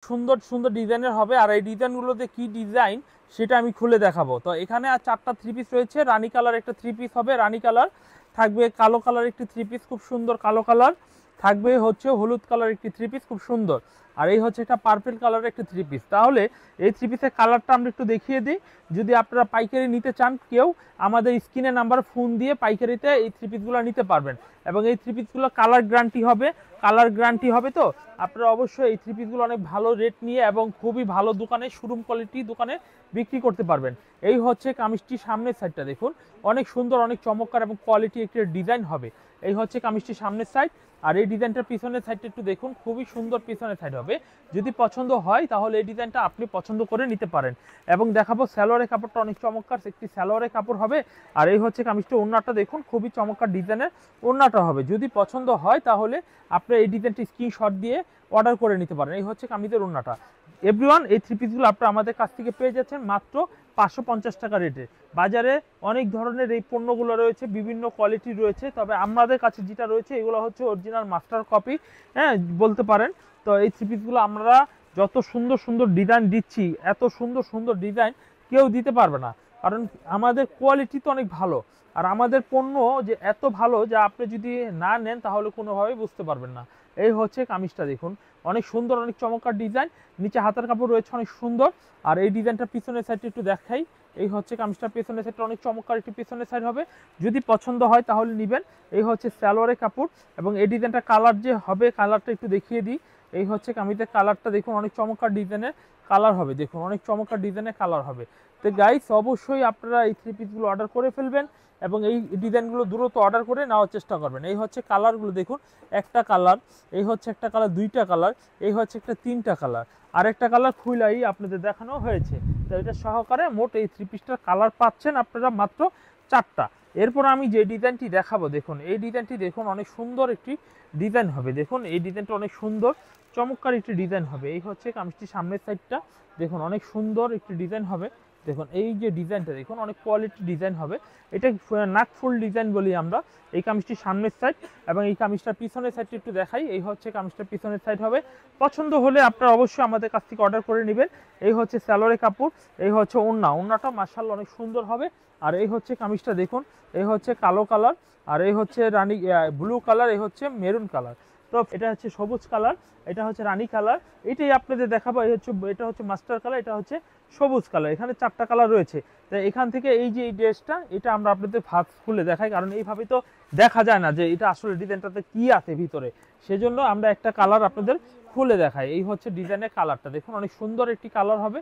সুন্দর সুন্দর ডিজাইনের হবে। আর এই ডিজাইনগুলোতে কি ডিজাইন সেটা আমি খুলে দেখাবো। তো এখানে আর 4টা থ্রি পিস রয়েছে। রানী কালার একটা থ্রি পিস হবে, রানী কালার থাকবে, কালো কালার একটি থ্রি পিস খুব সুন্দর কালো কালার থাকবে, হচ্ছে হলুদ কালার একটি থ্রি পিস খুব সুন্দর, আর এই হচ্ছে একটা পার্পল কালারের একটি থ্রি পিস। তাহলে এই থ্রি পিসের কালারটা আমরা একটু দেখিয়ে দিই। যদি আপনারা পাইকারি নিতে চান কেউ, আমাদের স্ক্রিনে নাম্বার ফোন দিয়ে পাইকারিতে এই থ্রি পিসগুলো নিতে পারবেন। এবং এই থ্রি পিসগুলো কালার গ্যারান্টি হবে, কালার গ্যারান্টি হবে। তো আপনারা অবশ্যই এই থ্রি পিসগুলো অনেক ভালো রেট নিয়ে এবং খুবই ভালো দোকানে, শোরুম কোয়ালিটি দোকানে বিক্রি করতে পারবেন। এই হচ্ছে কামিজটির সামনের সাইডটা দেখুন, অনেক সুন্দর, অনেক চমৎকার এবং কোয়ালিটি একটি ডিজাইন হবে। এই হচ্ছে কামিজটির সামনের সাইড। আর এই ডিজাইনটার পিছনের সাইডটা একটু দেখুন, খুবই সুন্দর পিছনের সাইড হবে। যদি পছন্দ হয় তাহলে এই ডিজাইনটা আপনি পছন্দ করে নিতে পারেন। এবং দেখাবো সালোয়ারের কাপড়টা অনেক চমৎকার একটি সালোয়ারের কাপড় হবে। আর এই হচ্ছে কামিজটির ওড়নাটা দেখুন, খুবই চমৎকার ডিজাইনের ওড়নাটা হবে। যদি পছন্দ হয় তাহলে আপনি এই ডিজাইনটি স্ক্রিনশট দিয়ে অর্ডার করে নিতে পারেন। এই হচ্ছে কামিজের ওড়নাটা। এভরিওয়ান, এই থ্রি পিসগুলো আপনারা আমাদের কাছ থেকে পেয়ে যাচ্ছেন মাত্র 550 টাকা রেটে। বাজারে অনেক ধরনের এই পণ্যগুলো রয়েছে, বিভিন্ন কোয়ালিটি রয়েছে, তবে আমাদের কাছে যেটা রয়েছে এগুলো হচ্ছে অরিজিনাল মাস্টার কপি, হ্যাঁ বলতে পারেন। তো এই থ্রি পিসগুলো আমরা যত সুন্দর সুন্দর ডিজাইন দিচ্ছি, এত সুন্দর সুন্দর ডিজাইন কেউ দিতে পারবে না, কারণ আমাদের কোয়ালিটি তো অনেক ভালো। আর আমাদের পণ্য যে এত ভালো যে আপনি যদি না নেন তাহলে কোনোভাবেই বুঝতে পারবেন না। এই হচ্ছে কামিজটা দেখুন, অনেক সুন্দর, অনেক চমৎকার ডিজাইন, নিচে হাতের কাপড় রয়েছে অনেক সুন্দর। আর এই ডিজাইনটা পিছনের সাইডটা একটু দেখাই। এই হচ্ছে কামিজটা পিছনের সাইডটা অনেক চমৎকার একটি পিছনের সাইড হবে। যদি পছন্দ হয় তাহলে নেবেন। এই হচ্ছে সালোয়ারের কাপড়। এবং এই ডিজাইনটা কালার যে হবে, কালারটা একটু দেখিয়ে দিই। এই হচ্ছে কামিজের কালারটা দেখুন, অনেক চমৎকার ডিজাইনের কালার হবে, দেখুন অনেক চমৎকার ডিজাইনের কালার হবে। তো গাইস, অবশ্যই আপনারা এই থ্রি পিসগুলো অর্ডার করে ফেলবেন এবং এই ডিজাইনগুলো দ্রুত অর্ডার করে নেওয়ার চেষ্টা করবেন। এই হচ্ছে কালারগুলো দেখুন, একটা কালার, এই হচ্ছে একটা কালার, দুইটা কালার, এই হচ্ছে একটা তিনটা কালার, আর একটা কালার খুলাই আপনাদের দেখানো হয়েছে। তো এটা সহকারে মোট এই থ্রি পিসটার কালার পাচ্ছেন আপনারা মাত্র 4টা। এরপর আমি যে ডিজাইনটি দেখাবো দেখুন, এই ডিজাইনটি দেখুন, অনেক সুন্দর একটি ডিজাইন হবে। দেখুন এই ডিজাইনটা অনেক সুন্দর চমৎকার একটি ডিজাইন হবে। এই হচ্ছে কামিজটির সামনের সাইডটা দেখুন, অনেক সুন্দর একটি ডিজাইন হবে। দেখুন এই যে ডিজাইনটা দেখুন, অনেক কোয়ালিটি ডিজাইন হবে। এটা নাকফুল ডিজাইন বলি আমরা। এই কামিজটির সামনের সাইড এবং এই কামিজটার পিছনের সাইডটা একটু দেখাই। এই হচ্ছে কামিজটার পিছনের সাইড হবে। পছন্দ হলে আপনারা অবশ্যই আমাদের কাছ থেকে অর্ডার করে নেবেন। এই হচ্ছে সালোয়ারের কাপড়, এই হচ্ছে ওড়না, ওড়নাটা মাশাআল্লাহ অনেক সুন্দর হবে। আর এই হচ্ছে কামিজটা দেখুন, এই হচ্ছে কালো কালার, আর এই হচ্ছে রানী ব্লু কালার, এই হচ্ছে মেরুন কালার। তো এটা হচ্ছে সবুজ কালার, এটা হচ্ছে রানী কালার। এটাই আপনাদের দেখাবো। এই হচ্ছে, এটা হচ্ছে মাস্টার কালার, এটা হচ্ছে সবুজ কালার। এখানে 4টা কালার রয়েছে। তাই এখান থেকে এই যে এই ড্রেসটা, এটা আমরা আপনাদের ভাঁজ খুলে দেখাই, কারণ এইভাবে তো দেখা যায় না যে এটা আসলে ডিজাইনটাতে কি আছে ভিতরে। সেজন্য আমরা একটা কালার আপনাদের খুলে দেখাই। এই হচ্ছে ডিজাইনের কালারটা দেখুন, অনেক সুন্দর একটি কালার হবে।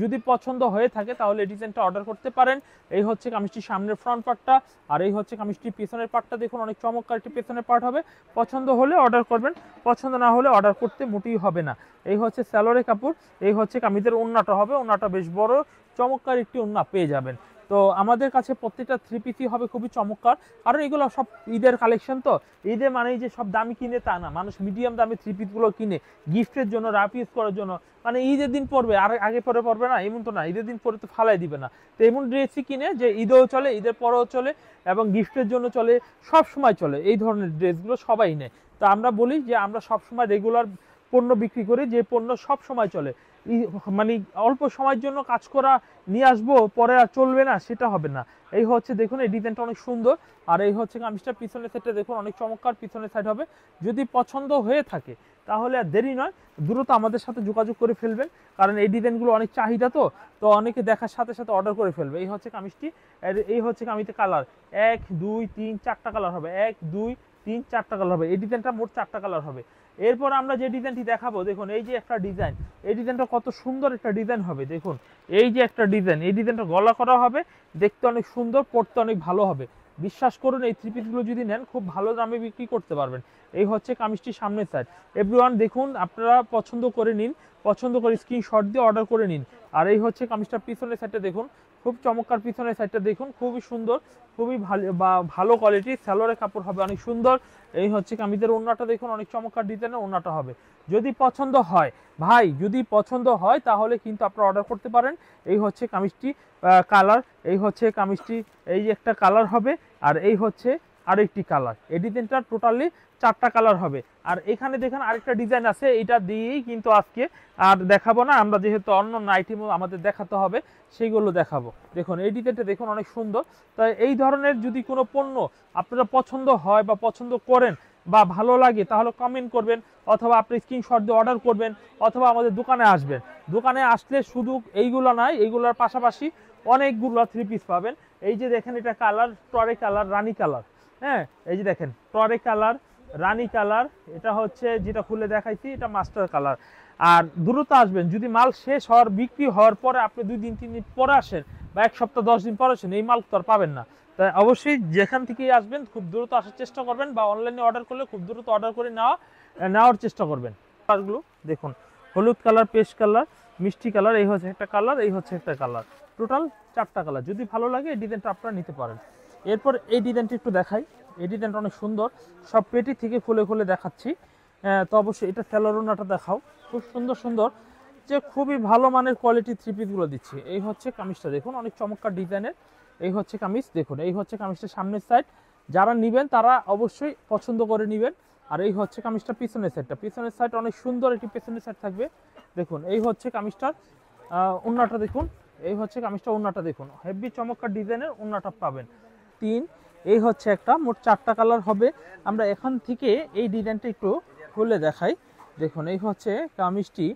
যদি পছন্দ হয়ে থাকে তাহলে এই ডিজাইনটা অর্ডার করতে পারেন। এই হচ্ছে কামিজটির সামনের ফ্রন্ট পার্টটা, আর এই হচ্ছে কামিজটির পিছনের পার্টটা দেখুন, অনেক চমৎকার একটি পিছনের পার্ট হবে। পছন্দ হলে অর্ডার করবেন, পছন্দ না হলে অর্ডার করতে মোটেই হবে না। এই হচ্ছে সালোয়ারের কাপড়, এই হচ্ছে কামিজের ওড়নাটা হবে। ওড়নাটা বেশ বড় চমৎকার একটি ওড়না পেয়ে যাবেন। তো আমাদের কাছে প্রত্যেকটা থ্রি পিসই হবে খুবই চমৎকার, কারণ এগুলো সব ঈদের কালেকশন। তো ঈদে মানেই যে সব দামি কিনে তা না, মানুষ মিডিয়াম দামি থ্রি পিসগুলো কিনে গিফটের জন্য, রাফ ইউজ করার জন্য। মানে ঈদের দিন পরবে আর আগে পরে পরবে না এমন তো না, ঈদের দিন পরে তো ফালাই দিবে না। তো এমন ড্রেসই কিনে যে ঈদেও চলে, ঈদের পরেও চলে এবং গিফটের জন্য চলে, সব সময় চলে। এই ধরনের ড্রেসগুলো সবাই নেয়। তো আমরা বলি যে আমরা সব সময় রেগুলার পণ্য বিক্রি করি, যে পণ্য সব সময় চলে। মানে অল্প সময়ের জন্য কাজ করা নিয়ে আসবো পরে আর চলবে না, সেটা হবে না। এই হচ্ছে দেখুন, এই ডিজাইনটা অনেক সুন্দর। আর এই হচ্ছে কামিজটা পিছনের সাইডটা দেখুন, অনেক চমৎকার পিছনের সাইড হবে। যদি পছন্দ হয়ে থাকে তাহলে আর দেরি নয়, দ্রুত আমাদের সাথে যোগাযোগ করে ফেলবেন, কারণ এই ডিজাইনগুলো অনেক চাহিদা। তো তো অনেকে দেখার সাথে সাথে অর্ডার করে ফেলবে। এই হচ্ছে কামিজটি, এই হচ্ছে কামিজের কালার 1 2 3 4টা কালার হবে, 1 2 3 4টা কালার হবে। এই ডিজাইনটা মোট 4টা কালার হবে। এরপর আমরা যে ডিজাইনটি দেখাবো দেখুন, এই যে একটা ডিজাইন, এই ডিজাইনটা কত সুন্দর একটা ডিজাইন হবে। দেখুন এই যে একটা ডিজাইন, এই ডিজাইনটা গলা করা হবে, দেখতে অনেক সুন্দর, পড়তে অনেক ভালো হবে। বিশ্বাস করুন, এই থ্রি পিসগুলো যদি নেন খুব ভালো দামে বিক্রি করতে পারবেন। এই হচ্ছে কামিজটির সামনের সাইড। এভরিওয়ান দেখুন, আপনারা পছন্দ করে নিন, পছন্দ করে স্ক্রিনশট দিয়ে অর্ডার করে নিন। আর এই হচ্ছে কামিজটার পিছনের সাইডটা দেখুন, খুব চমৎকার পিছনের সাইডটা দেখুন, খুবই সুন্দর, খুবই ভালো কোয়ালিটির সালোয়ারের কাপড় হবে, অনেক সুন্দর। এই হচ্ছে কামিজের ওড়নাটা দেখুন, অনেক চমৎকার ডিজাইনের ওড়নাটা হবে। যদি পছন্দ হয় ভাই, যদি পছন্দ হয় তাহলে কিন্তু আপনারা অর্ডার করতে পারেন। এই হচ্ছে কামিজটি কালার, এই হচ্ছে কামিজটি, এই যে একটা কালার হবে। আর এই হচ্ছে আর একটি কালার। এই ডিজাইনটা টোটালি 4টা কালার হবে। আর এখানে দেখেন আরেকটা ডিজাইন আছে, এটা দিয়েই কিন্তু আজকে আর দেখাবো না আমরা, যেহেতু অন্য আইটেমও আমাদের দেখাতে হবে, সেইগুলো দেখাবো। দেখুন এই ডিজাইনটা দেখুন অনেক সুন্দর। তাই এই ধরনের যদি কোনো পণ্য আপনারা পছন্দ হয় বা পছন্দ করেন বা ভালো লাগে, তাহলে কমেন্ট করবেন, অথবা আপনি স্ক্রিনশট দিয়ে অর্ডার করবেন, অথবা আমাদের দোকানে আসবেন। দোকানে আসলে শুধু এইগুলো নয়, এইগুলোর পাশাপাশি অনেকগুলো 3 পিস পাবেন। এই যে দেখেন এটা কালার টরে কালার, রানী কালার। হ্যাঁ, এই যে দেখেন টরে কালার, রানী কালার, এটা হচ্ছে যেটা খুলে দেখাইছি, এটা মাস্টার কালার। আর দ্রুত আসবেন, যদি মাল শেষ হওয়ার বিক্রি হওয়ার পরে আপনি 2 দিন 3 দিন পরে আসেন বা 1 সপ্তাহ 10 দিন পরে আসেন, এই মাল তো আর পাবেন না। তাই অবশ্যই যেখান থেকেই আসবেন খুব দ্রুত আসার চেষ্টা করবেন, বা অনলাইনে অর্ডার করলে খুব দ্রুত অর্ডার করে নেওয়ার চেষ্টা করবেন। কালারগুলো দেখুন, হলুদ কালার, পেস্ট কালার, মিষ্টি কালার, এই হচ্ছে একটা কালার, এই হচ্ছে একটা কালার, টোটাল 4টা কালার। যদি ভালো লাগে এই ডিজাইনটা আপনারা নিতে পারেন। এরপর এই ডিজাইনটা একটু দেখাই। এই ডিজাইনটা অনেক সুন্দর, সব পেটি থেকে খুলে খুলে দেখাচ্ছি। তো অবশ্যই এটা স্যালোরোনাটা দেখাও, খুব সুন্দর সুন্দর, যে খুবই ভালো মানের কোয়ালিটি 3 পিসগুলো দিচ্ছি। এই হচ্ছে কামিজটা দেখুন, অনেক চমৎকার ডিজাইনের। এই হচ্ছে কামিজ দেখুন, এই হচ্ছে কামিজটা সামনের সাইড, যারা নেবেন তারা অবশ্যই পছন্দ করে নেবেন। আর এই হচ্ছে কামিজটা পিছনের সাইডটা, পিছনের সাইড অনেক সুন্দর একটি পিছনের সাইড থাকবে। দেখুন এই হচ্ছে কামিজটার ওড়নাটা দেখুন, এই হচ্ছে কামিজটা ওড়নাটা দেখুন, হেভি চমৎকার ডিজাইনের ওড়নাটা পাবেন। 3, এই হচ্ছে একটা, মোট 4টা কালার হবে। আমরা এখান থেকে এই ডিজাইনটা একটু খুলে দেখাই। দেখুন এই হচ্ছে কামিজটি,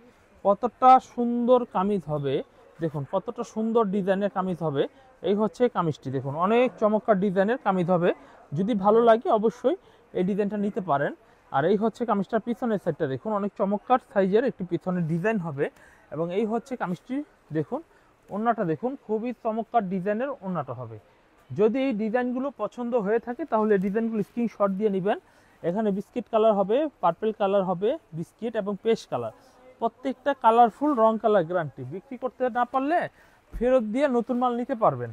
কতটা সুন্দর কামিজ হবে, দেখুন কতটা সুন্দর ডিজাইনের কামিজ হবে। এই হচ্ছে কামিজটি দেখুন, অনেক চমৎকার ডিজাইনের কামিজ হবে। যদি ভালো লাগে অবশ্যই এই ডিজাইনটা নিতে পারেন। আর এই হচ্ছে কামিজটার পিছনের সাইডটা দেখুন, অনেক চমৎকার সাইজের একটি পিছনের ডিজাইন হবে। এবং এই হচ্ছে কামিজটি দেখুন, ওড়নাটা দেখুন, খুবই চমৎকার ডিজাইনের ওড়নাটা হবে। যদি এই ডিজাইনগুলো পছন্দ হয়ে থাকে তাহলে ডিজাইনগুলো স্ক্রিনশট দিয়ে নেবেন। এখানে বিস্কিট কালার হবে, পার্পল কালার হবে, বিস্কিট এবং পেস্ট কালার, প্রত্যেকটা কালারফুল, রং কালার গ্যারান্টি। বিক্রি করতে না পারলে ফেরত দিয়ে নতুন মাল নিতে পারবেন।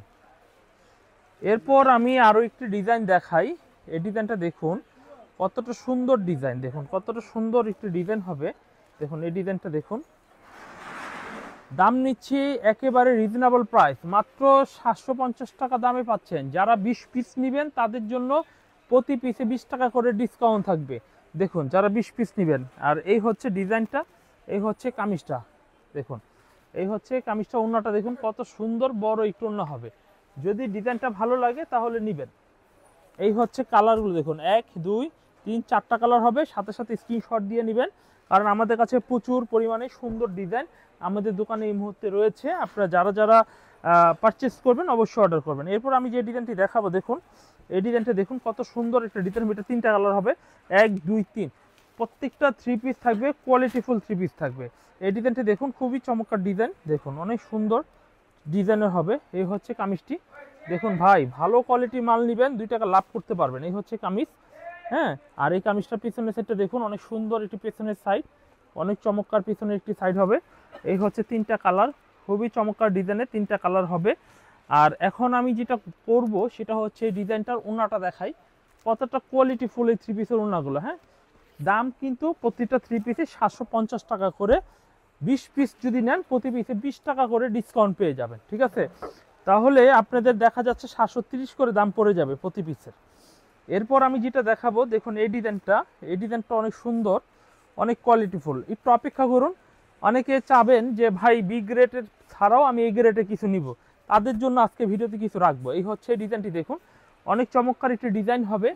এরপর আমি আরও একটি ডিজাইন দেখাই। এই ডিজাইনটা দেখুন কতটা সুন্দর ডিজাইন, দেখুন কতটা সুন্দর একটি ডিজাইন হবে। দেখুন এই ডিজাইনটা দেখুন, দাম নিচ্ছি একেবারে রিজনেবল প্রাইস, মাত্র 750 টাকা দামে পাচ্ছেন। যারা 20 পিস নেবেন তাদের জন্য প্রতি পিসে 20 টাকা করে ডিসকাউন্ট থাকবে। দেখুন যারা 20 পিস নেবেন। আর এই হচ্ছে ডিজাইনটা, এই হচ্ছে কামিজটা দেখুন, এই হচ্ছে কামিজটা, ওড়নাটা দেখুন কত সুন্দর বড় একটু ওড়না হবে। যদি ডিজাইনটা ভালো লাগে তাহলে নেবেন। এই হচ্ছে কালারগুলো দেখুন, 1 2 3 4টা কালার হবে। সাথে সাথে স্ক্রিনশট দিয়ে নেবেন, কারণ আমাদের কাছে প্রচুর পরিমাণে সুন্দর ডিজাইন আমাদের দোকানে এই মুহূর্তে রয়েছে। আপনারা যারা যারা পারচেস করবেন অবশ্যই অর্ডার করবেন। এরপর আমি যে ডিজাইনটি দেখাবো দেখুন, এই ডিজাইনটা দেখুন কত সুন্দর একটা ডিজাইন। এটা 3টা কালার হবে, 1 2 3, প্রত্যেকটা 3 পিস থাকবে, কোয়ালিটিফুল 3 পিস থাকবে। এই ডিজাইনটি দেখুন, খুবই চমৎকার ডিজাইন, দেখুন অনেক সুন্দর ডিজাইনের হবে। এই হচ্ছে কামিজটি দেখুন ভাই, ভালো কোয়ালিটি মাল নেবেন, 2 টাকা লাভ করতে পারবেন। এই হচ্ছে কামিজ। হ্যাঁ, আর এই কামিজটার পিছনের সাইডটা দেখুন, অনেক সুন্দর একটি পিছনের সাইড, অনেক চমৎকার পিছনের একটি সাইড হবে। এই হচ্ছে 3টা কালার, খুবই চমৎকার ডিজাইনের 3টা কালার হবে। আর এখন আমি যেটা করব সেটা হচ্ছে ডিজাইনটার ওড়নাটা দেখাই, কতটা কোয়ালিটি ফুল এই 3 পিসের ওড়নাগুলো। হ্যাঁ, দাম কিন্তু প্রতিটা 3 পিসে 750 টাকা করে। 20 পিস যদি নেন প্রতি পিসে 20 টাকা করে ডিসকাউন্ট পেয়ে যাবেন। ঠিক আছে, তাহলে আপনাদের দেখা যাচ্ছে 730 করে দাম পড়ে যাবে প্রতি পিসের। এরপর আমি যেটা দেখাবো দেখুন, এই ডিজাইনটা অনেক সুন্দর, অনেক কোয়ালিটিফুল। একটু অপেক্ষা করুন, অনেকে চাবেন যে ভাই বি গ্রেডের ছাড়াও আমি এই গ্রেডে কিছু নিব, তাদের জন্য আজকে ভিডিওতে কিছু রাখবো। এই হচ্ছে ডিজাইনটি দেখুন, অনেক চমৎকার একটি ডিজাইন হবে।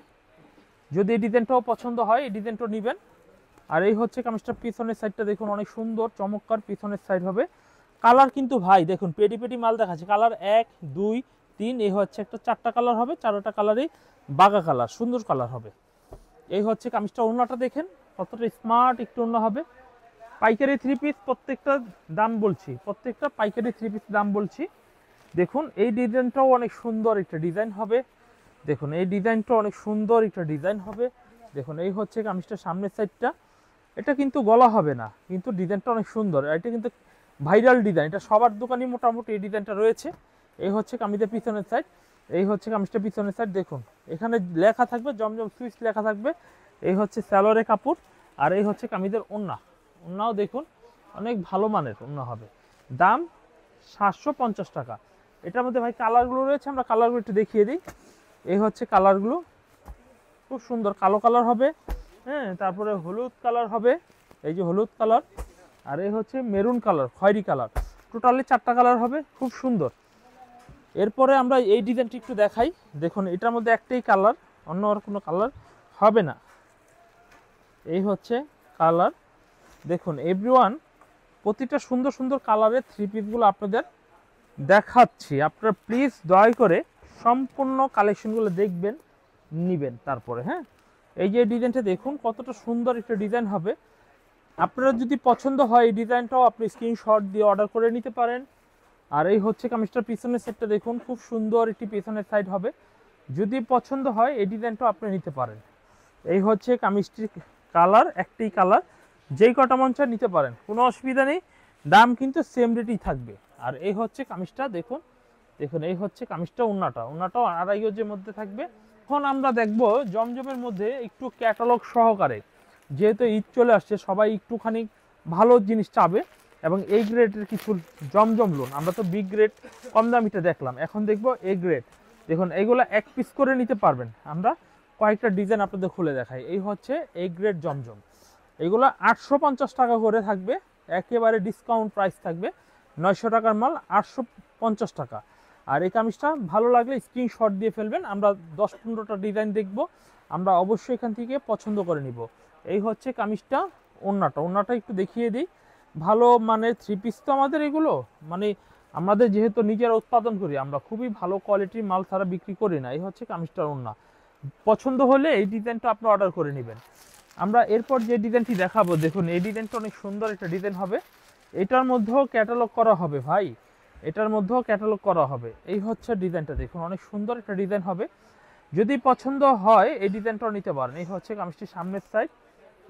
যদি এই ডিজাইনটাও পছন্দ হয় এই ডিজাইনটাও নেবেন। আর এই হচ্ছে কামিজটার পিছনের সাইডটা দেখুন, অনেক সুন্দর চমৎকার পিছনের সাইড হবে। কালার কিন্তু ভাই দেখুন পেটি পেটি মাল দেখাচ্ছে, কালার 1 2 3, এই হচ্ছে একটা 4টা কালার হবে, 4টা কালারই বাগা কালার, সুন্দর কালার হবে। এই হচ্ছে কামিজটা, ওড়নাটা দেখেন কতটা স্মার্ট একটু ওড়না হবে। পাইকারি 3 পিস প্রত্যেকটা দাম বলছি, প্রত্যেকটা পাইকারি 3 পিস দাম বলছি। দেখুন এই ডিজাইনটাও অনেক সুন্দর একটা ডিজাইন হবে। দেখুন এই ডিজাইনটা অনেক সুন্দর একটা ডিজাইন হবে। দেখুন এই হচ্ছে কামিজটার সামনের সাইডটা, এটা কিন্তু গলা হবে না, কিন্তু ডিজাইনটা অনেক সুন্দর। এটা কিন্তু ভাইরাল ডিজাইন, এটা সবার দোকানই মোটামুটি এই ডিজাইনটা রয়েছে। এই হচ্ছে কামিজের পিছনের সাইড, এই হচ্ছে কামিজটা পিছনের সাইড। দেখুন এখানে লেখা থাকবে জমজম সুইচ লেখা থাকবে। এই হচ্ছে স্যালোরে কাপড়, আর এই হচ্ছে কামিজের ওড়নাও দেখুন অনেক ভালো মানের ওড়না হবে। দাম 750 টাকা। এটার মধ্যে ভাই কালারগুলো রয়েছে, আমরা কালারগুলো একটু দেখিয়ে দিই। এই হচ্ছে কালারগুলো, খুব সুন্দর কালো কালার হবে, হ্যাঁ, তারপরে হলুদ কালার হবে, এই যে হলুদ কালার, আর এই হচ্ছে মেরুন কালার, খয়েরি কালার, টোটালি 4টা কালার হবে, খুব সুন্দর। এরপরে আমরা এই ডিজাইনটি একটু দেখাই। দেখুন এটার মধ্যে একটাই কালার, অন্য আর কোনো কালার হবে না। এই হচ্ছে কালার, দেখুন এভরিওয়ান প্রতিটা সুন্দর সুন্দর কালারের থ্রি পিসগুলো আপনাদের দেখাচ্ছি। আপনারা প্লিজ দয়া করে সম্পূর্ণ কালেকশনগুলো দেখবেন, নিবেন তারপরে। হ্যাঁ, এই যে ডিজাইনটা দেখুন কতটা সুন্দর একটা ডিজাইন হবে। আপনারা যদি পছন্দ হয় এই ডিজাইনটাও আপনি স্ক্রিনশট দিয়ে অর্ডার করে নিতে পারেন। আর এই হচ্ছে কামিজটার পিছনের সাইডটা দেখুন, খুব সুন্দর একটি পিছনের সাইড হবে। যদি পছন্দ হয় এই ডিজাইনটাও আপনি নিতে পারেন। এই হচ্ছে কামিজটির কালার, একটাই কালার, যেই কটা মন চায় নিতে পারেন, কোনো অসুবিধা নেই, দাম কিন্তু সেম রেটই থাকবে। আর এই হচ্ছে কামিজটা দেখুন, দেখুন এই হচ্ছে কামিজটা, ওন্নাটাও আড়াই গজের মধ্যে থাকবে। এখন আমরা দেখব জমজমের মধ্যে একটু ক্যাটালগ সহকারে, যেহেতু ঈদ চলে আসছে সবাই একটুখানি ভালো জিনিস চাবে, এবং এই গ্রেডের কিছু জমজম লোন। আমরা তো বিগ গ্রেড কম দামিটা দেখলাম, এখন দেখব এ গ্রেড। দেখুন এইগুলো এক পিস করে নিতে পারবেন। আমরা কয়েকটা ডিজাইন আপনাদের খুলে দেখাই। এই হচ্ছে এ গ্রেড জমজম, এগুলো 850 টাকা করে থাকবে, একেবারে ডিসকাউন্ট প্রাইস থাকবে। 900 টাকার মাল 850 টাকা। আর এই কামিজটা ভালো লাগলে স্ক্রিনশট দিয়ে ফেলবেন, আমরা 10-15টা ডিজাইন দেখব, আমরা অবশ্যই এখান থেকে পছন্দ করে নিব। এই হচ্ছে কামিজটা, ওন্নাটা একটু দেখিয়ে দিই। ভালো মানের থ্রি পিস তো আমাদের এগুলো, মানে আমাদের যেহেতু নিজেরা উৎপাদন করি, আমরা খুবই ভালো কোয়ালিটির মাল ছাড়া বিক্রি করি না। এই হচ্ছে কামিজটার ওন্না, পছন্দ হলে এই ডিজাইনটা আপনি অর্ডার করে নেবেন। আমরা এরপর যে ডিজাইনটি দেখাবো, দেখুন এই ডিজাইনটা অনেক সুন্দর একটা ডিজাইন হবে। এটার মধ্যেও ক্যাটালগ করা হবে ভাই, এটার মধ্যেও ক্যাটালগ করা হবে। এই হচ্ছে ডিজাইনটা দেখুন, অনেক সুন্দর একটা ডিজাইন হবে। যদি পছন্দ হয় এই ডিজাইনটাও নিতে পারেন। এই হচ্ছে কামিজটির সামনের সাইড,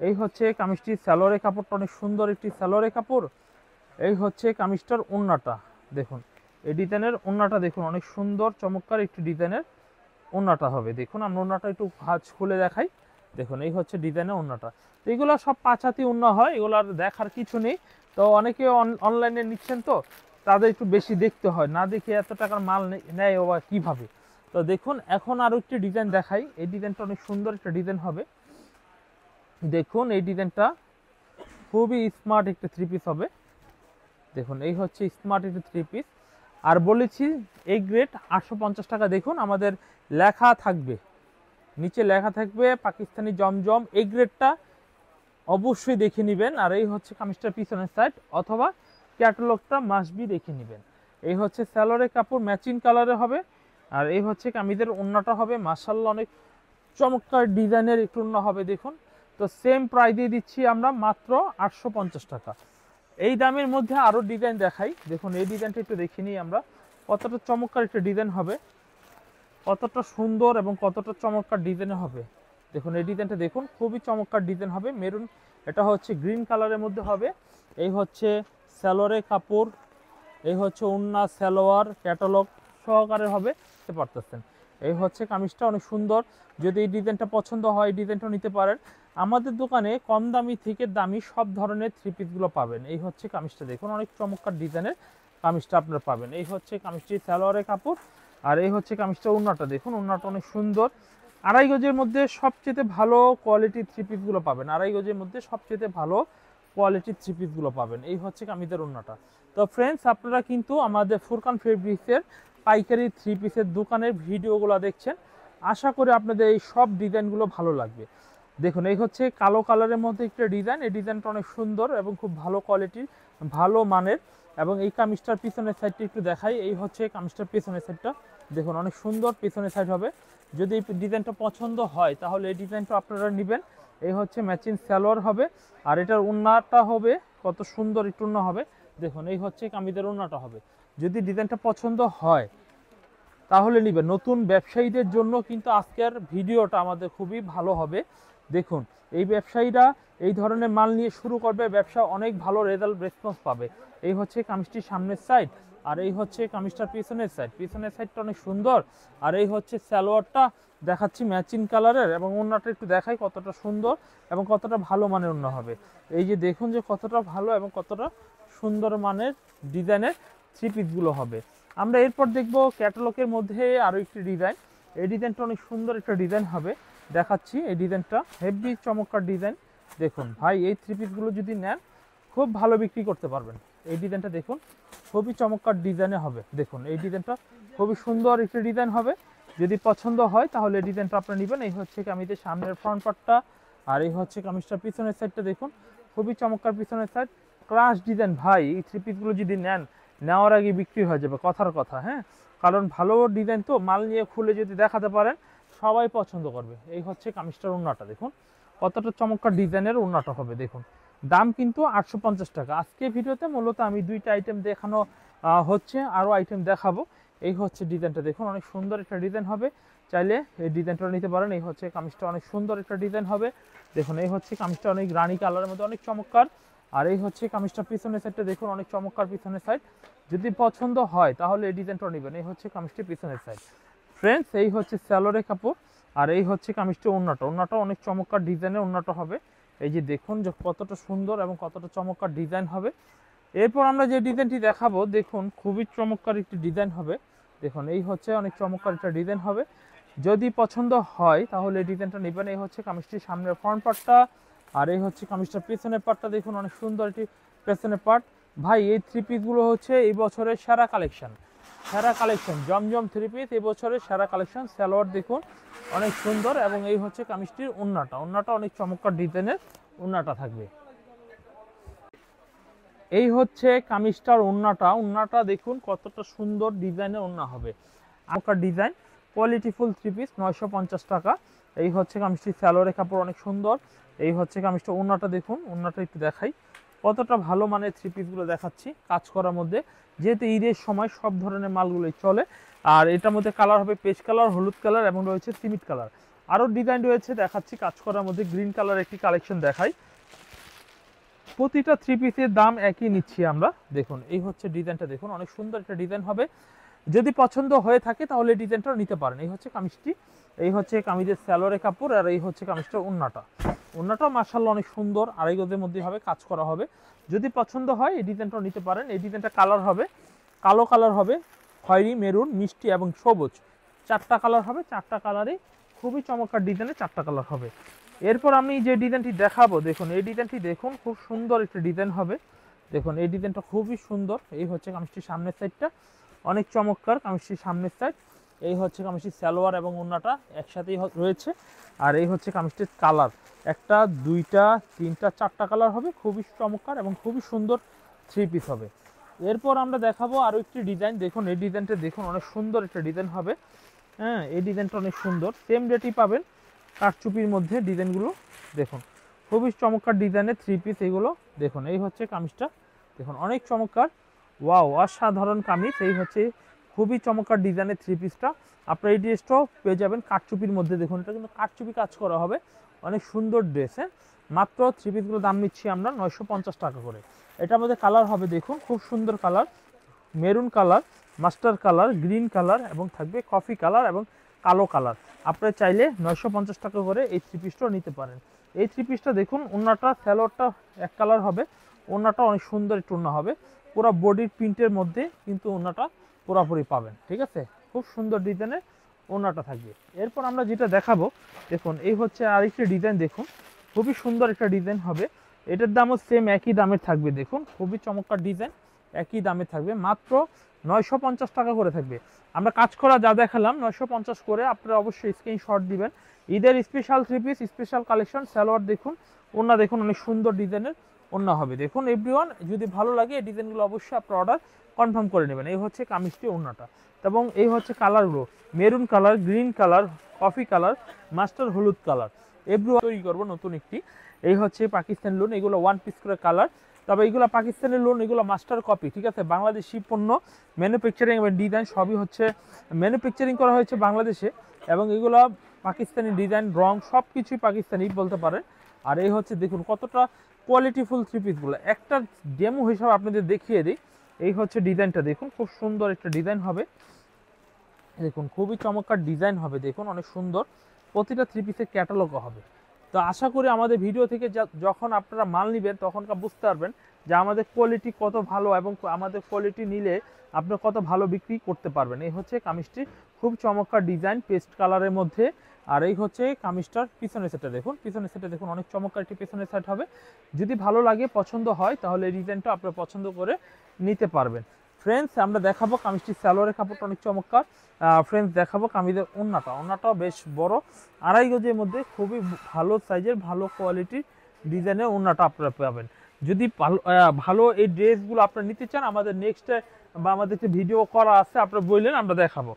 এই হচ্ছে কামিজটির সালোয়ারের কাপড়টা, অনেক সুন্দর একটি সালোয়ারের কাপড়। এই হচ্ছে কামিজটার ওন্নাটা, দেখুন এই ডিজাইনের ওন্নাটা দেখুন, অনেক সুন্দর চমৎকার একটি ডিজাইনের ওন্নাটা হবে। দেখুন আমরা ওন্নাটা একটু ভাঁজ খুলে দেখাই। দেখুন এই হচ্ছে ডিজাইনের ওন্নাটা। তো এগুলো সব 5 হাতি ওন্না হয়, এগুলো আর দেখার কিছু নেই। তো অনেকে অনলাইনে নিচ্ছেন, তো তাদের একটু বেশি দেখতে হয়, না দেখে এত টাকার মাল নেয় ও কীভাবে। তো দেখুন এখন আরও একটি ডিজাইন দেখাই। এই ডিজাইনটা অনেক সুন্দর একটা ডিজাইন হবে। দেখুন এই ডিজাইনটা খুবই স্মার্ট একটা থ্রি পিস হবে। দেখুন এই হচ্ছে স্মার্ট একটা থ্রি পিস। আর বলেছি এই গ্রেড 850 টাকা। দেখুন আমাদের লেখা থাকবে, নিচে লেখা থাকবে পাকিস্তানি জমজম। এই গ্রেডটা অবশ্যই দেখে নেবেন। আর এই হচ্ছে কামিজটার পিছনের সাইড, অথবা ক্যাটালগটা মাস্ট বি দেখে নেবেন। এই হচ্ছে সালোয়ারের কাপড়, ম্যাচিং কালারে হবে। আর এই হচ্ছে কামিজের ওন্নাটা হবে, মাশাআল্লাহ অনেক চমৎকার ডিজাইনের একটু ওন্না হবে। দেখুন, তো সেম প্রাইস দিয়ে দিচ্ছি আমরা মাত্র 850 টাকা। এই দামের মধ্যে আরও ডিজাইন দেখাই। দেখুন এই ডিজাইনটা একটু দেখে নিই আমরা, কতটা চমৎকার একটা ডিজাইন হবে, কতটা সুন্দর এবং কতটা চমৎকার ডিজাইনের হবে। দেখুন এই ডিজাইনটা দেখুন, খুবই চমৎকার ডিজাইন হবে, মেরুন, এটা হচ্ছে গ্রিন কালারের মধ্যে হবে। এই হচ্ছে সালোয়ারের কাপড়, এই হচ্ছে ওন্না, সালোয়ার ক্যাটালগ সহকারে হবে, দেখতে পারতেছেন। এই হচ্ছে কামিজটা, অনেক সুন্দর। যদি এই ডিজাইনটা পছন্দ হয় এই ডিজাইনটা নিতে পারেন। আমাদের দোকানে কম দামি থেকে দামি সব ধরনের থ্রি পিসগুলো পাবেন। এই হচ্ছে কামিজটা দেখুন, অনেক চমৎকার ডিজাইনের কামিজটা আপনারা পাবেন। এই হচ্ছে কামিজটির সালোয়ারের কাপড়। আর এই হচ্ছে কামিজটা, ওন্নাটা দেখুন, ওন্নাটা অনেক সুন্দর। আড়াই গজের মধ্যে সবচেয়ে ভালো কোয়ালিটির থ্রি পিসগুলো পাবেন, আড়াই গজের মধ্যে সবচেয়ে ভালো কোয়ালিটির থ্রি পিসগুলো পাবেন। এই হচ্ছে কামিজের ওন্নাটা। তো ফ্রেন্ডস, আপনারা কিন্তু আমাদের ফুরকান ফেব্রিক্সের পাইকারি থ্রি পিসের দোকানের ভিডিওগুলো দেখছেন, আশা করি আপনাদের এই সব ডিজাইনগুলো ভালো লাগবে। দেখুন এই হচ্ছে কালো কালারের মধ্যে একটা ডিজাইন, এই ডিজাইনটা অনেক সুন্দর এবং খুব ভালো কোয়ালিটির, ভালো মানের। এবং এই কামিজটার পিছনের সাইডটা একটু দেখাই। এই হচ্ছে কামিজটার পিছনের সাইডটা, দেখুন অনেক সুন্দর পিছনের সাইড হবে। যদি এই ডিজাইনটা পছন্দ হয় তাহলে এই ডিজাইনটা আপনারা নেবেন। এই হচ্ছে ম্যাচিং সালোয়ার হবে, আর এটার ওন্নাটা হবে কত সুন্দর একটু ওন্না হবে। দেখুন এই হচ্ছে কামিজের ওন্নাটা হবে। যদি ডিজাইনটা পছন্দ হয় তাহলে নেবেন। নতুন ব্যবসায়ীদের জন্য কিন্তু আজকের ভিডিওটা আমাদের খুবই ভালো হবে। দেখুন এই ব্যবসায়ীরা এই ধরনের মাল নিয়ে শুরু করবে, ব্যবসা অনেক ভালো রেসপন্স পাবে। এই হচ্ছে কামিজটির সামনের সাইড, আর এই হচ্ছে কামিজটার পিছনের সাইড, পিছনের সাইডটা অনেক সুন্দর। আর এই হচ্ছে সালোয়ারটা দেখাচ্ছি ম্যাচিং কালারের, এবং ওন্নাটা একটু দেখাই কতটা সুন্দর এবং কতটা ভালো মানের ওন্না হবে। এই যে দেখুন যে কতটা ভালো এবং কতটা সুন্দর মানের ডিজাইনের থ্রি পিসগুলো হবে। আমরা এরপর দেখব ক্যাটালগের মধ্যে আরও একটি ডিজাইন। এই ডিজাইনটা অনেক সুন্দর একটা ডিজাইন হবে। দেখাচ্ছি। এই ডিজাইনটা হেভি চমৎকার ডিজাইন। দেখুন ভাই, এই থ্রি পিসগুলো যদি নেন খুব ভালো বিক্রি করতে পারবেন। এই ডিজাইনটা দেখুন, খুবই চমৎকার ডিজাইনে হবে। দেখুন এই ডিজাইনটা খুবই সুন্দর একটা ডিজাইন হবে। যদি পছন্দ হয় তাহলে এই ডিজাইনটা আপনি নেবেন। এই হচ্ছে কামিজের সামনের ফ্রন্ট পার্টটা, আর এই হচ্ছে কামিজটার পিছনের সাইডটা দেখুন, খুবই চমৎকার পিছনের সাইড, ক্রাশ ডিজাইন। ভাই এই থ্রি পিসগুলো যদি নেন, নেওয়ার আগে বিক্রি হয়ে যাবে, কথার কথা। হ্যাঁ, কারণ ভালো ডিজাইন তো, মাল নিয়ে খুলে যদি দেখাতে পারেন সবাই পছন্দ করবে। এই হচ্ছে কামিজটার ওড়নাটা দেখুন, কতটা চমৎকার ডিজাইনের ওড়নাটা হবে। দেখুন দাম কিন্তু 850 টাকা। আজকে ভিডিওতে মূলত আমি দুইটা আইটেম দেখানো হচ্ছে, আরও আইটেম দেখাবো। এই হচ্ছে ডিজাইনটা দেখুন, অনেক সুন্দর একটা ডিজাইন হবে, চাইলে এই ডিজাইনটা নিতে পারেন। এই হচ্ছে কামিজটা, অনেক সুন্দর একটা ডিজাইন হবে। দেখুন এই হচ্ছে কামিজটা, অনেক রানী কালারের মধ্যে অনেক চমৎকার। আর এই হচ্ছে কামিজটা পিছনের সাইডটা দেখুন, অনেক চমৎকার পিছনের সাইড। যদি পছন্দ হয় তাহলে এই ডিজাইনটা নেবেন। এই হচ্ছে কামিজটি পিছনের সাইড। ফ্রেন্ডস, এই হচ্ছে স্যালোরে কাপড়, আর এই হচ্ছে কামিজটি ওড়নাটা। ওড়নাটা অনেক চমৎকার ডিজাইনের ওড়নাটা হবে। এই যে দেখুন যে কতটা সুন্দর এবং কতটা চমৎকার ডিজাইন হবে। এরপর আমরা যে ডিজাইনটি দেখাবো, দেখুন খুবই চমৎকার একটি ডিজাইন হবে। দেখুন এই হচ্ছে অনেক চমৎকার একটা ডিজাইন হবে। যদি পছন্দ হয় তাহলে এই ডিজাইনটা নেবেন। এই হচ্ছে কামিজটির সামনের ফ্রন্ট পার্টটা, আর এই হচ্ছে কামিজটার পেছনের পার্টটা দেখুন, অনেক সুন্দর একটি পেছনের পার্ট। ভাই এই থ্রি পিসগুলো হচ্ছে এই বছরের সেরা কালেকশন, সেরা কালেকশন জমজম থ্রি পিস এই বছরের সেরা কালেকশন। সালোয়ার দেখুন অনেক সুন্দর, এবং এই হচ্ছে কামিজটির ওড়নাটা। ওড়নাটা অনেক চমৎকার ডিজাইনের ওড়নাটা থাকবে। এই হচ্ছে কামিজটার ওড়নাটা। ওড়নাটা দেখুন কতটা সুন্দর ডিজাইনের ওড়না হবে, চমৎকার ডিজাইন, কোয়ালিটিফুল থ্রি পিস, 950 টাকা। এই হচ্ছে কামিজটির সালোয়ারের কাপড়, অনেক সুন্দর। এই হচ্ছে কামিজটা, ওড়নাটা দেখুন, ওড়নাটা একটু দেখাই, কতটা ভালো মানের থ্রি পিসগুলো দেখাচ্ছি কাজ করার মধ্যে। যেহেতু ঈদের সময় সব ধরনের মালগুলোই চলে। আর এটার মধ্যে কালার হবে পেস্ট কালার, হলুদ কালার এবং রয়েছে সিমেন্ট কালার। আরও ডিজাইন রয়েছে দেখাচ্ছি কাজ করার মধ্যে। গ্রিন কালার একটি কালেকশন দেখাই। প্রতিটা থ্রি পিসের দাম একই নিচ্ছি আমরা। দেখুন এই হচ্ছে ডিজাইনটা দেখুন, অনেক সুন্দর একটা ডিজাইন হবে। যদি পছন্দ হয়ে থাকে তাহলে এই ডিজাইনটাও নিতে পারেন। এই হচ্ছে কামিজটি, এই হচ্ছে কামিজের স্যালোরে কাপড়, আর এই হচ্ছে কামিজটার ওড়নাটা। ওড়নাটাও মাশাআল্লাহ অনেক সুন্দর, আড়াই গজের মধ্যে হবে, কাজ করা হবে। যদি পছন্দ হয় এই ডিজাইনটাও নিতে পারেন। এই ডিজাইনটা কালার হবে, কালো কালার হবে, খয়েরি, মেরুন, মিষ্টি এবং সবুজ, চারটা কালার হবে। চারটা কালারই খুবই চমৎকার ডিজাইনের চারটা কালার হবে। এরপর আমি যে ডিজাইনটি দেখাবো, দেখুন এই ডিজাইনটি দেখুন, খুব সুন্দর একটা ডিজাইন হবে। দেখুন এই ডিজাইনটা খুবই সুন্দর। এই হচ্ছে কামিজটির সামনের সাইডটা, অনেক চমৎকার কামিজটির সামনের সাইড। এই হচ্ছে কামিজটির সালোয়ার এবং ওড়নাটা একসাথেই রয়েছে। আর এই হচ্ছে কামিজটির কালার, একটা, দুইটা, তিনটা, চারটা কালার হবে, খুবই চমৎকার এবং খুবই সুন্দর থ্রি পিস হবে। এরপর আমরা দেখাবো আরও একটি ডিজাইন। দেখুন এই ডিজাইনটা দেখুন, অনেক সুন্দর একটা ডিজাইন হবে। হ্যাঁ, এই ডিজাইনটা অনেক সুন্দর, সেম রেটই পাবেন কাঠচুপির মধ্যে ডিজাইনগুলো। দেখুন খুবই চমৎকার ডিজাইনের থ্রি পিস এগুলো। দেখুন এই হচ্ছে কামিজটা, দেখুন অনেক চমৎকার, ওয়াও অসাধারণ কামিজ। এই হচ্ছে খুবই চমৎকার ডিজাইনের থ্রি পিসটা। আপনার এই ড্রেসটাও পেয়ে যাবেন কাঠচুপির মধ্যে। দেখুন এটা কিন্তু কাঠচুপি কাজ করা হবে, অনেক সুন্দর ড্রেস। হ্যাঁ, মাত্র থ্রি পিসগুলো দাম নিচ্ছি আমরা 950 টাকা করে। এটার মধ্যে কালার হবে দেখুন, খুব সুন্দর colour, maroon colour, master colour, green colour এবং থাকবে কফি কালার এবং কালো কালার। আপনারা চাইলে 950 টাকা করে এই থ্রি পিসটাও নিতে পারেন। এই থ্রি পিসটা দেখুন, ওড়নাটা সালোয়ারটা এক কালার হবে, ওড়নাটা অনেক সুন্দর একটু ওড়না হবে, পুরো বডির প্রিন্টের মধ্যে কিন্তু ওড়নাটা পুরোপুরি পাবেন। ঠিক আছে, খুব সুন্দর ডিজাইনের ওড়নাটা থাকবে। এরপর আমরা যেটা দেখাবো, দেখুন এই হচ্ছে আরেকটি ডিজাইন। দেখুন খুবই সুন্দর একটা ডিজাইন হবে, এটার দামও সেম একই দামের থাকবে। দেখুন খুবই চমৎকার ডিজাইন, একই দামে থাকবে, মাত্র 950 টাকা করে থাকবে। আমরা কাজ করা যা দেখালাম 950 করে, আপনারা অবশ্যই স্ক্রিনশট দিবেন। ঈদের special three piece, special collection. Salwar দেখুন, ওড়না দেখুন, অনেক সুন্দর ডিজাইনের ওড়না হবে। দেখুন এভরিওয়ান, যদি ভালো লাগে এই ডিজাইনগুলো অবশ্যই আপনার অর্ডার কনফার্ম করে নেবেন। এই হচ্ছে কামিজটি, ওড়নাটা, এবং এই হচ্ছে কালারগুলো, maroon colour, green colour, coffee colour, master হলুদ কালার। এভরিওয়ান তৈরি করবো নতুন একটি। এই হচ্ছে পাকিস্তান লোন, এগুলো ওয়ান পিস করে কালার, তবে এগুলো পাকিস্তানের লোন, এগুলো মাস্টার কপি। ঠিক আছে, বাংলাদেশি পণ্য, ম্যানুফ্যাকচারিং এবং ডিজাইন সবই হচ্ছে ম্যানুফ্যাকচারিং করা হয়েছে বাংলাদেশে, এবং এগুলো পাকিস্তানি ডিজাইন, রং সব কিছুই পাকিস্তানি বলতে পারেন। আর এই হচ্ছে দেখুন কতটা কোয়ালিটিফুল থ্রি পিসগুলো, একটা ডেমো হিসাবে আপনাদের দেখিয়ে দিই। এই হচ্ছে ডিজাইনটা দেখুন, খুব সুন্দর একটা ডিজাইন হবে। দেখুন খুবই চমৎকার ডিজাইন হবে, দেখুন অনেক সুন্দর। প্রতিটা থ্রি পিসের ক্যাটালগও হবে, তো আশা করি আমাদের ভিডিও থেকে যখন আপনারা মাল নেবেন তখনকার বুঝতে পারবেন যে আমাদের কোয়ালিটি কত ভালো এবং আমাদের কোয়ালিটি নিলে আপনি কত ভালো বিক্রি করতে পারবেন। এই হচ্ছে কামিজটি, খুব চমৎকার ডিজাইন পেস্ট কালারের মধ্যে। আর এই হচ্ছে কামিজটার পিছনের সেটটা দেখুন, পিছনের সেটটা দেখুন, অনেক চমৎকার একটি পিছনের সেট হবে। যদি ভালো লাগে পছন্দ হয় তাহলে এই ডিজাইনটা আপনারা পছন্দ করে নিতে পারবেন। ফ্রেন্ডস আমরা দেখাবো কামিজটির সালোয়ারের কাপড়টা অনেক চমৎকার। ফ্রেন্ডস দেখাবো কামিজের ওন্নাটাও বেশ বড়, 2.5 গজের মধ্যে খুবই ভালো সাইজের ভালো কোয়ালিটির ডিজাইনের ওন্নাটা আপনারা পাবেন। যদি ভালো এই ড্রেসগুলো আপনারা নিতে চান, আমাদের নেক্সট বা আমাদের ভিডিও করা আছে, আপনারা বললেন আমরা দেখাবো।